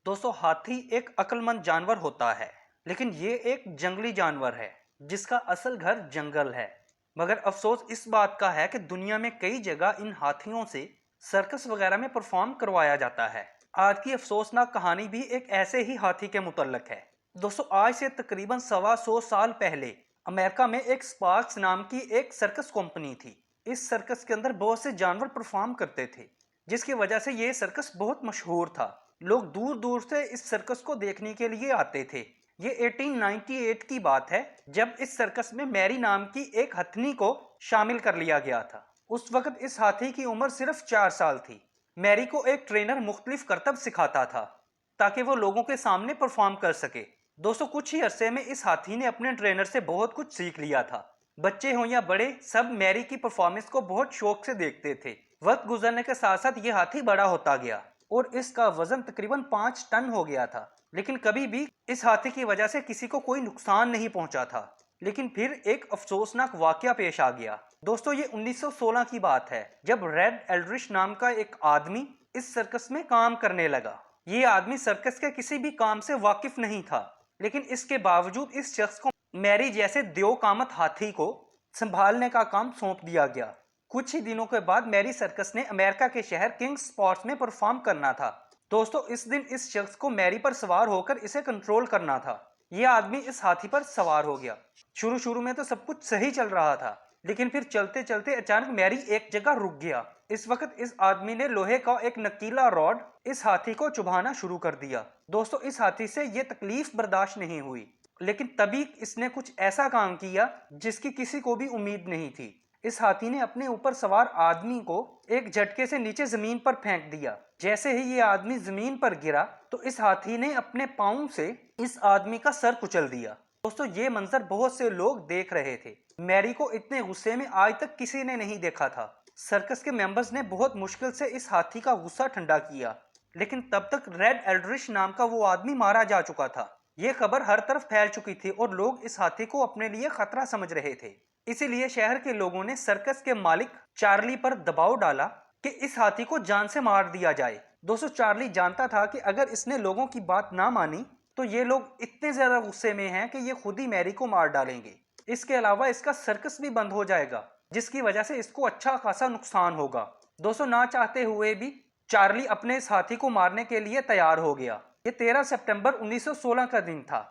दोस्तों हाथी एक अक्लमंद जानवर होता है। लेकिन ये एक जंगली जानवर है जिसका असल घर जंगल है। मगर अफसोस इस बात का है कि दुनिया में कई जगह इन हाथियों से सर्कस वगैरह में परफॉर्म करवाया जाता है। आज की अफसोसनाक कहानी भी एक ऐसे ही हाथी के मुतल्लक है। दोस्तों आज से तकरीबन 125 साल पहले अमेरिका में एक स्पार्क्स नाम की एक सर्कस कंपनी थी। इस सर्कस के अंदर बहुत से जानवर परफॉर्म करते थे, जिसकी वजह से ये सर्कस बहुत मशहूर था। लोग दूर दूर से इस सर्कस को देखने के लिए आते थे। ये 1898 की बात है जब इस सर्कस में मैरी नाम की एक हथनी को शामिल कर लिया गया था। उस वक्त इस हाथी की उम्र सिर्फ 4 साल थी। मैरी को एक ट्रेनर मुख्तलिफ करतब सिखाता था ताकि वो लोगों के सामने परफॉर्म कर सके। दोस्तों कुछ ही अरसे में इस हाथी ने अपने ट्रेनर से बहुत कुछ सीख लिया था। बच्चे हों या बड़े, सब मैरी की परफॉर्मेंस को बहुत शौक से देखते थे। वक्त गुजरने के साथ साथ ये हाथी बड़ा होता गया और इसका वजन तकरीबन 5 टन हो गया था। लेकिन कभी भी इस हाथी की वजह से किसी को कोई नुकसान नहीं पहुंचा था। लेकिन फिर एक अफसोसनाक वाकया पेश आ गया। दोस्तों ये 1916 की बात है जब रेड एल्ड्रिश नाम का एक आदमी इस सर्कस में काम करने लगा। ये आदमी सर्कस के किसी भी काम से वाकिफ नहीं था, लेकिन इसके बावजूद इस शख्स को मैरी जैसे द्योकामत हाथी को संभालने का काम सौंप दिया गया। कुछ ही दिनों के बाद मैरी सर्कस ने अमेरिका के शहर किंग स्पॉट्स में परफॉर्म करना था। दोस्तों इस दिन इस शख्स को मैरी पर सवार होकर इसे कंट्रोल करना था। यह आदमी इस हाथी पर सवार हो गया। शुरू शुरू में तो सब कुछ सही चल रहा था, लेकिन फिर चलते चलते अचानक मैरी एक जगह रुक गया। इस वक्त इस आदमी ने लोहे का एक नकीला रॉड इस हाथी को चुभाना शुरू कर दिया। दोस्तों इस हाथी से यह तकलीफ बर्दाश्त नहीं हुई, लेकिन तभी इसने कुछ ऐसा काम किया जिसकी किसी को भी उम्मीद नहीं थी। इस हाथी ने अपने ऊपर सवार आदमी को एक झटके से नीचे जमीन पर फेंक दिया। जैसे ही ये आदमी जमीन पर गिरा तो इस हाथी ने अपने पांव से इस आदमी का सर कुचल दिया। दोस्तों ये मंजर बहुत से लोग देख रहे थे। मैरी को इतने गुस्से में आज तक किसी ने नहीं देखा था। सर्कस के मेंबर्स ने बहुत मुश्किल से इस हाथी का गुस्सा ठंडा किया, लेकिन तब तक रेड एल्ड्रिश नाम का वो आदमी मारा जा चुका था। ये खबर हर तरफ फैल चुकी थी और लोग इस हाथी को अपने लिए खतरा समझ रहे थे। इसीलिए शहर के लोगों ने सर्कस के मालिक चार्ली पर दबाव डाला कि इस हाथी को जान से मार दिया जाए। दोस्तों चार्ली जानता था कि अगर इसने लोगों की बात ना मानी तो ये लोग इतने ज्यादा गुस्से में हैं कि ये खुद ही मैरी को मार डालेंगे। इसके अलावा इसका सर्कस भी बंद हो जाएगा, जिसकी वजह से इसको अच्छा खासा नुकसान होगा। दोस्तों ना चाहते हुए भी चार्ली अपने इस हाथी को मारने के लिए तैयार हो गया। ये 13 सितंबर 1916 का दिन था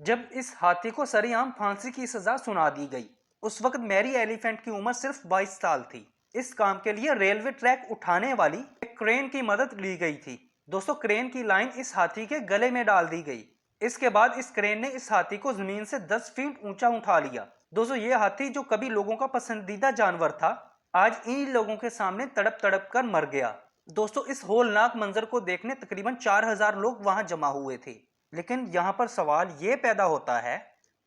जब इस हाथी को सरेआम फांसी की सजा सुना दी गई। उस वक्त मैरी एलिफेंट की उम्र सिर्फ 22 साल थी। इस काम के लिए रेलवे ट्रैक उठाने वाली एक क्रेन की मदद ली गई थी। दोस्तों क्रेन की लाइन इस हाथी के गले में डाल दी गई। इसके बाद इस क्रेन ने इस हाथी को जमीन से 10 फीट ऊंचा उठा लिया। दोस्तों ये हाथी जो कभी लोगों का पसंदीदा जानवर था, आज इन लोगों के सामने तड़प तड़प कर मर गया। दोस्तों इस होलनाक मंजर को देखने तकरीबन 4000 लोग वहां जमा हुए थे। लेकिन यहाँ पर सवाल ये पैदा होता है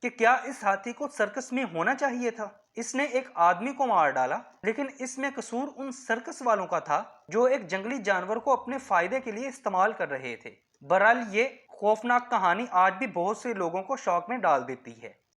कि क्या इस हाथी को सर्कस में होना चाहिए था? इसने एक आदमी को मार डाला, लेकिन इसमें कसूर उन सर्कस वालों का था जो एक जंगली जानवर को अपने फायदे के लिए इस्तेमाल कर रहे थे। बहरहाल ये खौफनाक कहानी आज भी बहुत से लोगों को शौक में डाल देती है।